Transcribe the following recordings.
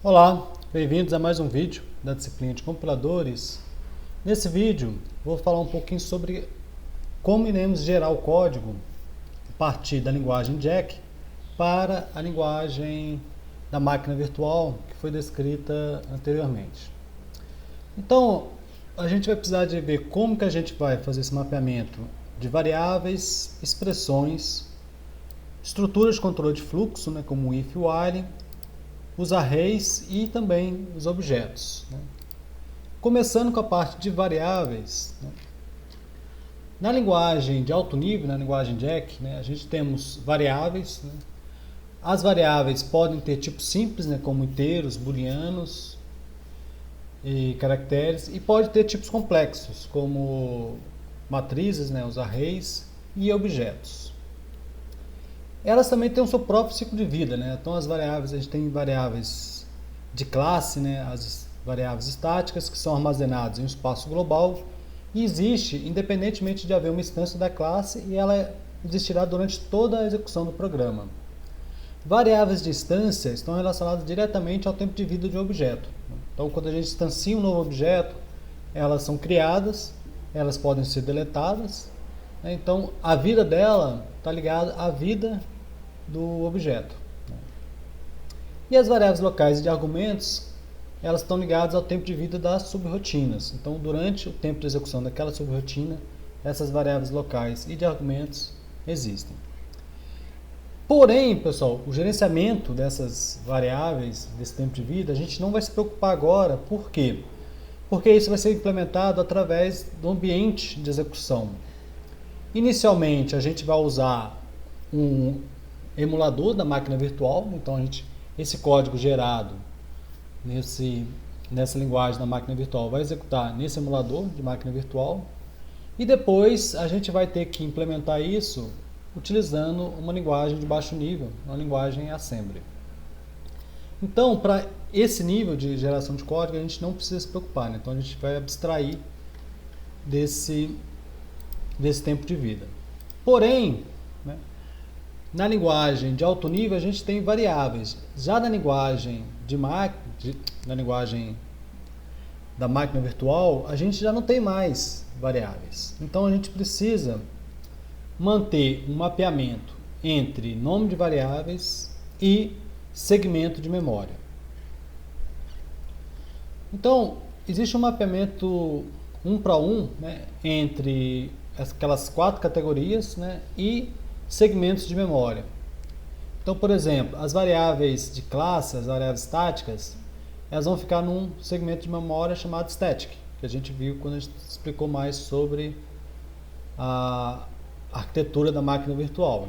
Olá, bem-vindos a mais um vídeo da disciplina de compiladores. Nesse vídeo vou falar um pouquinho sobre como iremos gerar o código a partir da linguagem Jack para a linguagem da máquina virtual que foi descrita anteriormente. Então, a gente vai precisar de ver como que a gente vai fazer esse mapeamento de variáveis, expressões, estruturas de controle de fluxo, como o if e while, os arrays e também os objetos. Começando com a parte de variáveis, na linguagem de alto nível, na linguagem Jack, a gente temos variáveis. As variáveis podem ter tipos simples, como inteiros, booleanos e caracteres, e pode ter tipos complexos, como matrizes, os arrays e objetos. Elas também têm o seu próprio ciclo de vida, Então as variáveis, a gente tem variáveis de classe, as variáveis estáticas que são armazenadas em um espaço global e existe independentemente de haver uma instância da classe e ela existirá durante toda a execução do programa. Variáveis de instância estão relacionadas diretamente ao tempo de vida de um objeto. Então quando a gente instancia um novo objeto, elas são criadas, elas podem ser deletadas. Então, a vida dela está ligada à vida do objeto. E as variáveis locais de argumentos, elas estão ligadas ao tempo de vida das subrotinas. Então, durante o tempo de execução daquela subrotina, essas variáveis locais e de argumentos existem. Porém, pessoal, o gerenciamento dessas variáveis, desse tempo de vida, a gente não vai se preocupar agora. Por quê? Porque isso vai ser implementado através do ambiente de execução. Inicialmente, a gente vai usar um emulador da máquina virtual. Então, esse código gerado nessa linguagem da máquina virtual vai executar nesse emulador de máquina virtual. E depois, a gente vai ter que implementar isso utilizando uma linguagem de baixo nível, uma linguagem Assembly. Então, para esse nível de geração de código, a gente não precisa se preocupar. Então, a gente vai abstrair desse tempo de vida. Porém, na linguagem de alto nível a gente tem variáveis. Já na linguagem na linguagem da máquina virtual, a gente já não tem mais variáveis. Então a gente precisa manter um mapeamento entre nome de variáveis e segmento de memória. Então, existe um mapeamento 1 para 1 entre aquelas 4 categorias e segmentos de memória. Então, por exemplo, as variáveis de classe, as variáveis estáticas, elas vão ficar num segmento de memória chamado static, que a gente viu quando a gente explicou mais sobre a arquitetura da máquina virtual.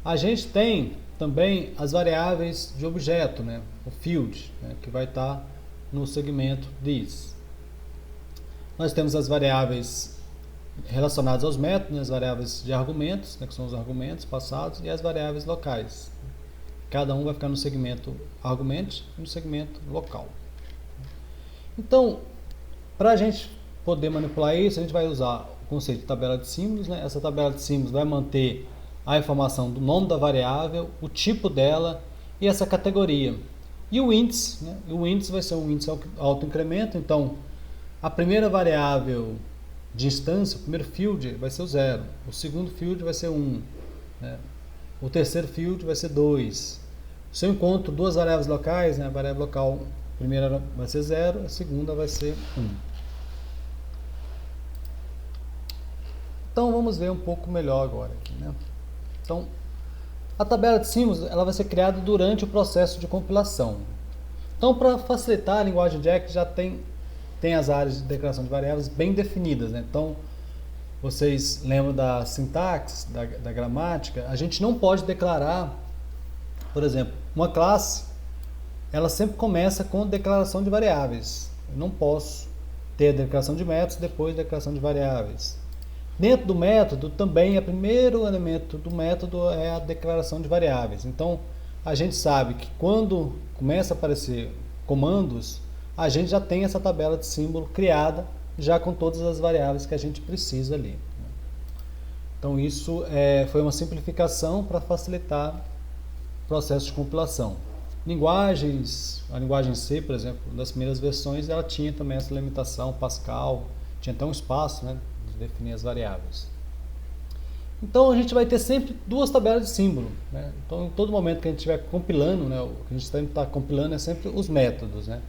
A gente tem também as variáveis de objeto, o field, que vai estar no segmento this. Nós temos as variáveis relacionadas aos métodos, as variáveis de argumentos, que são os argumentos passados, e as variáveis locais. Cada um vai ficar no segmento argument e no segmento local. Então, para a gente poder manipular isso, a gente vai usar o conceito de tabela de símbolos. Essa tabela de símbolos vai manter a informação do nome da variável, o tipo dela e essa categoria. E o índice, o índice vai ser um índice autoincremento. Então, a primeira variável de instância, o primeiro field vai ser o 0, o segundo field vai ser 1, o terceiro field vai ser 2. Se eu encontro duas variáveis locais, a variável local, a primeira vai ser 0, a segunda vai ser 1. Então vamos ver um pouco melhor agora aqui, Então, a tabela de símbolos ela vai ser criada durante o processo de compilação. Então, para facilitar, a linguagem Jack já tem as áreas de declaração de variáveis bem definidas. Então, vocês lembram da sintaxe, da gramática? A gente não pode declarar, por exemplo, uma classe, ela sempre começa com declaração de variáveis. Eu não posso ter a declaração de métodos depois da declaração de variáveis. Dentro do método, também, o primeiro elemento do método é a declaração de variáveis. Então, a gente sabe que quando começa a aparecer comandos, a gente já tem essa tabela de símbolo criada, já com todas as variáveis que a gente precisa ali. Então isso foi uma simplificação para facilitar o processo de compilação. Linguagens, a linguagem C, por exemplo, das primeiras versões, ela tinha também essa limitação, Pascal, tinha até um espaço, né, de definir as variáveis. Então a gente vai ter sempre duas tabelas de símbolo, né? Então em todo momento que a gente estiver compilando, né, o que a gente sempre está compilando é sempre os métodos, né?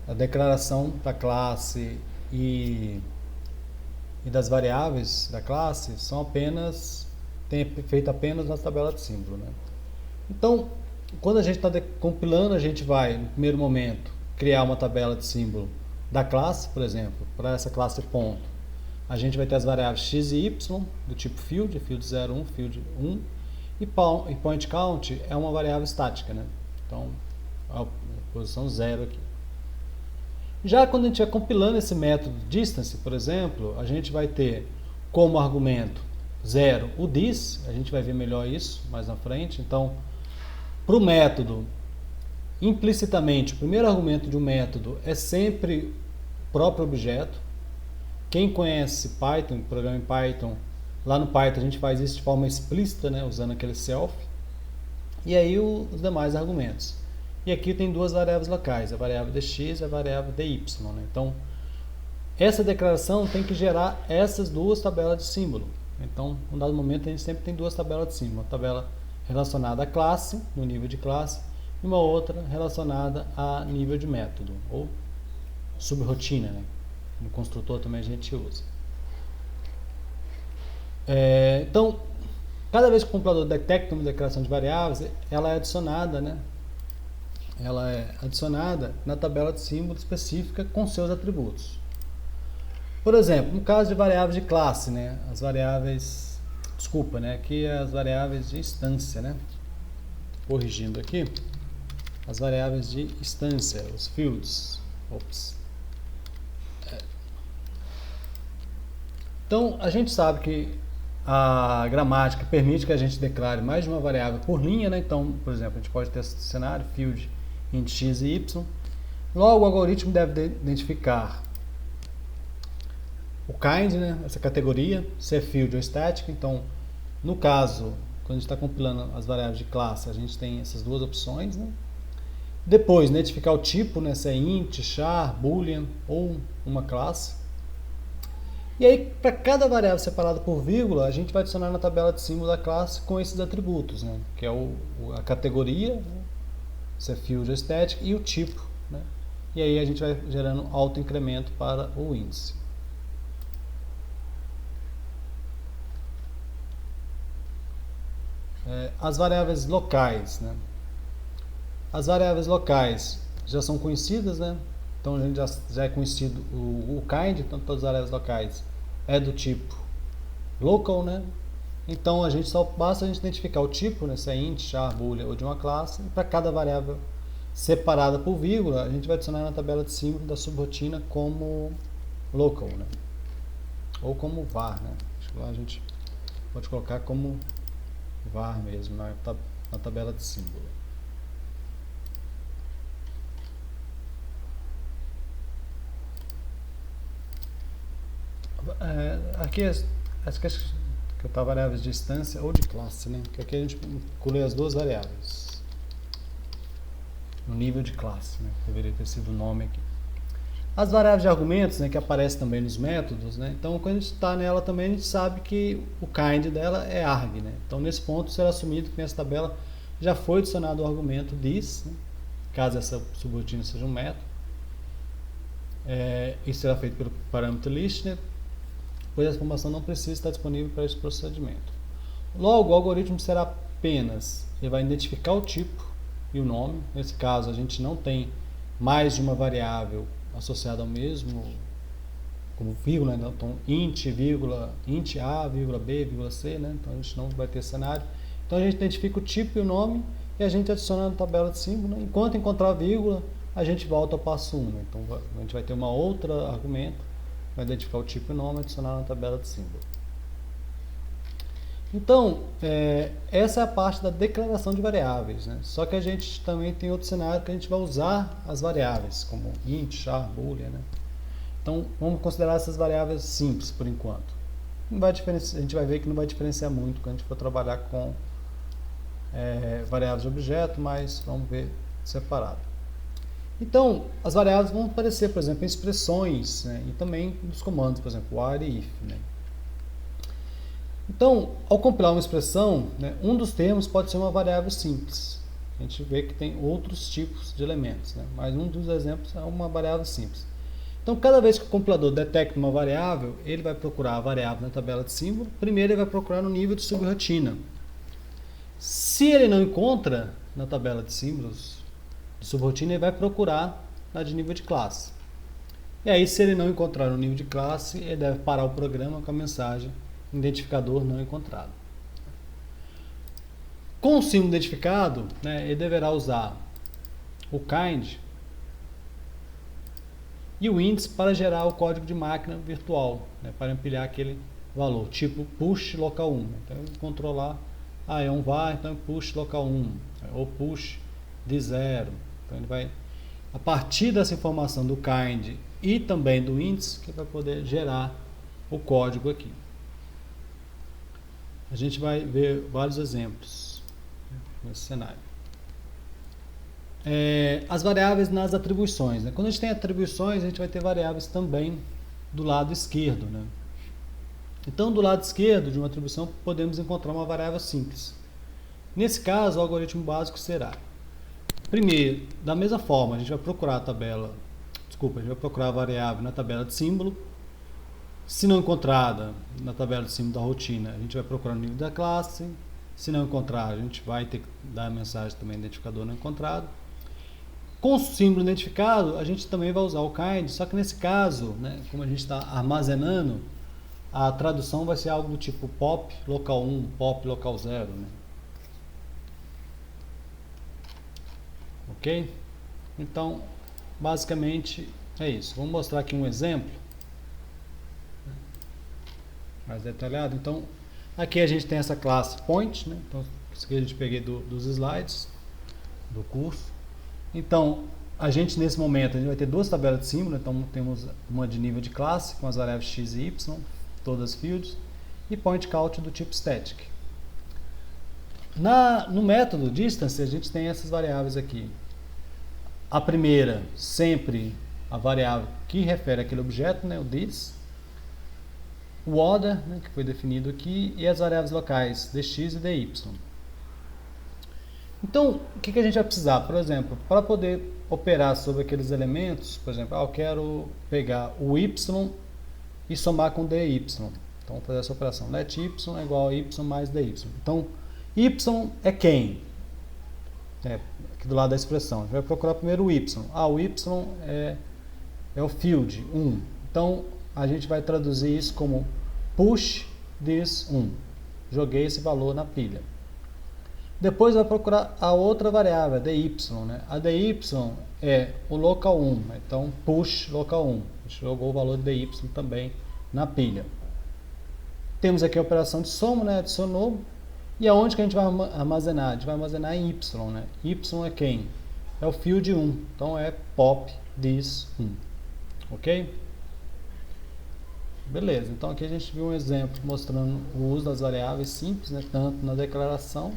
A declaração da classe e das variáveis da classe são apenas, tem feito apenas na tabela de símbolo, né? Então, quando a gente está compilando, a gente vai, no primeiro momento, criar uma tabela de símbolo da classe, por exemplo, para essa classe ponto. A gente vai ter as variáveis x e y, do tipo field, field 0, 1, field 1, e point count é uma variável estática, né? Então, a posição 0 aqui. Já quando a gente estiver compilando esse método distance, por exemplo, a gente vai ter como argumento 0 o this, a gente vai ver melhor isso mais na frente. Então, para o método, implicitamente, o primeiro argumento de um método é sempre o próprio objeto. Quem conhece Python, programa em Python, lá no Python a gente faz isso de forma explícita, né, usando aquele self. E aí os demais argumentos. E aqui tem duas variáveis locais, a variável dx e a variável dy, né? Então, essa declaração tem que gerar essas duas tabelas de símbolo. Então, em um dado momento, a gente sempre tem duas tabelas de símbolo. Uma tabela relacionada à classe, no nível de classe, e uma outra relacionada a nível de método, ou subrotina, né? No construtor também a gente usa. Então, cada vez que o compilador detecta uma declaração de variáveis, ela é adicionada, né? Ela é adicionada na tabela de símbolo específica com seus atributos. Por exemplo, no caso de variáveis de classe, né? As variáveis, desculpa, né? Aqui é as variáveis de instância, né? Corrigindo aqui, as variáveis de instância, os fields. Ops. Então, a gente sabe que a gramática permite que a gente declare mais de uma variável por linha, né? Então, por exemplo, a gente pode ter esse cenário, field int x e y. Logo, o algoritmo deve identificar o kind, né? Essa categoria, se é field ou static. Então, no caso, quando a gente está compilando as variáveis de classe, a gente tem essas duas opções, né? Depois, identificar o tipo, né? Se é int, char, boolean ou uma classe. E aí, para cada variável separada por vírgula, a gente vai adicionar na tabela de símbolo da classe com esses atributos, né? Que é a categoria, né? Se é field ou static, e o tipo, né? E aí a gente vai gerando autoincremento para o índice. As variáveis locais, né? As variáveis locais já são conhecidas, né? Então a gente já é conhecido o kind, então todas as variáveis locais é do tipo local, né? Então a gente só basta a gente identificar o tipo, né? Se é int, char, boolean ou de uma classe, e para cada variável separada por vírgula, a gente vai adicionar na tabela de símbolo da subrotina como local, né? Ou como var, né? Acho que lá a gente pode colocar como var mesmo na tabela de símbolo. Aqui acho que eu estava variáveis de instância ou de classe, né? Que aqui a gente inclui as duas variáveis no nível de classe, né? Deveria ter sido o nome aqui. As variáveis de argumentos, né, que aparecem também nos métodos, né? Então quando a gente está nela também a gente sabe que o kind dela é arg, né? Então nesse ponto será assumido que nessa tabela já foi adicionado o argumento this, né? Caso essa subrotina seja um método. Isso será feito pelo parâmetro list, né? Pois a informação não precisa estar disponível para esse procedimento. Logo, o algoritmo será apenas, ele vai identificar o tipo e o nome. Nesse caso, a gente não tem mais de uma variável associada ao mesmo, como vírgula, né? Então int, vírgula, int a, vírgula b, vírgula c, né? Então a gente não vai ter cenário. Então a gente identifica o tipo e o nome e a gente adiciona na tabela de símbolo, né? Enquanto encontrar a vírgula, a gente volta ao passo 1, né? Então a gente vai ter uma outra argumento, vai identificar o tipo e o nome e adicionar na tabela de símbolo. Então, essa é a parte da declaração de variáveis, né? Só que a gente também tem outro cenário que a gente vai usar as variáveis, como int, char, boolean, né? Então, vamos considerar essas variáveis simples por enquanto. Não vai diferenciar, a gente vai ver que não vai diferenciar muito quando a gente for trabalhar com variáveis de objeto, mas vamos ver separado. Então, as variáveis vão aparecer, por exemplo, em expressões, né, e também nos comandos, por exemplo, while e if. Né. Então, ao compilar uma expressão, né, um dos termos pode ser uma variável simples. A gente vê que tem outros tipos de elementos, né, mas um dos exemplos é uma variável simples. Então, cada vez que o compilador detecta uma variável, ele vai procurar a variável na tabela de símbolo. Primeiro, ele vai procurar no nível de subrotina. Se ele não encontra na tabela de símbolos de subrotina, ele vai procurar na de nível de classe. E aí, se ele não encontrar no nível de classe, ele deve parar o programa com a mensagem identificador não encontrado. Com o símbolo identificado, né, ele deverá usar o kind e o índice para gerar o código de máquina virtual, né, para empilhar aquele valor, tipo push local 1. Então, ele controlar, é um var, então push local 1, ou push de 0. Então, ele vai, a partir dessa informação do kind e também do índice, que vai poder gerar o código aqui. A gente vai ver vários exemplos nesse cenário. As variáveis nas atribuições. Né? Quando a gente tem atribuições, a gente vai ter variáveis também do lado esquerdo. Né? Então, do lado esquerdo de uma atribuição, podemos encontrar uma variável simples. Nesse caso, o algoritmo básico será: primeiro, da mesma forma, a gente vai procurar a variável na tabela de símbolo. Se não encontrada na tabela de símbolo da rotina, a gente vai procurar no nível da classe. Se não encontrar, a gente vai ter que dar a mensagem também identificador não encontrado. Com o símbolo identificado, a gente também vai usar o kind, só que nesse caso, né, como a gente está armazenando, a tradução vai ser algo do tipo pop local 1, pop local 0. Né? Ok? Então, basicamente é isso. Vamos mostrar aqui um exemplo mais detalhado. Então, aqui a gente tem essa classe point, né? Então, isso aqui a gente peguei dos slides do curso. Então, a gente nesse momento a gente vai ter duas tabelas de símbolo. Então, temos uma de nível de classe com as variáveis x e y, todas fields, e point count do tipo static. No método distance, a gente tem essas variáveis aqui. A primeira, sempre a variável que refere àquele objeto, né, o this. O order, né, que foi definido aqui, e as variáveis locais dx e dy. Então, o que a gente vai precisar? Por exemplo, para poder operar sobre aqueles elementos, por exemplo, eu quero pegar o y e somar com dy. Então, vamos fazer essa operação. Let y é igual a y mais dy. Então, y é quem? Aqui do lado da expressão. A gente vai procurar primeiro o y. O y é o field 1. Então, a gente vai traduzir isso como push this 1. Joguei esse valor na pilha. Depois vai procurar a outra variável, a dy. Né? A dy é o local 1. Então, push local 1. A gente jogou o valor de dy também na pilha. Temos aqui a operação de soma, né? Adicionou. E aonde que a gente vai armazenar? A gente vai armazenar em y. Né? Y é quem? É o field 1. Então, é pop this 1. Ok? Beleza, então aqui a gente viu um exemplo mostrando o uso das variáveis simples, né, tanto na declaração,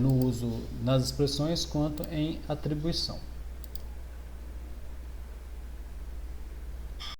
no uso nas expressões, quanto em atribuição.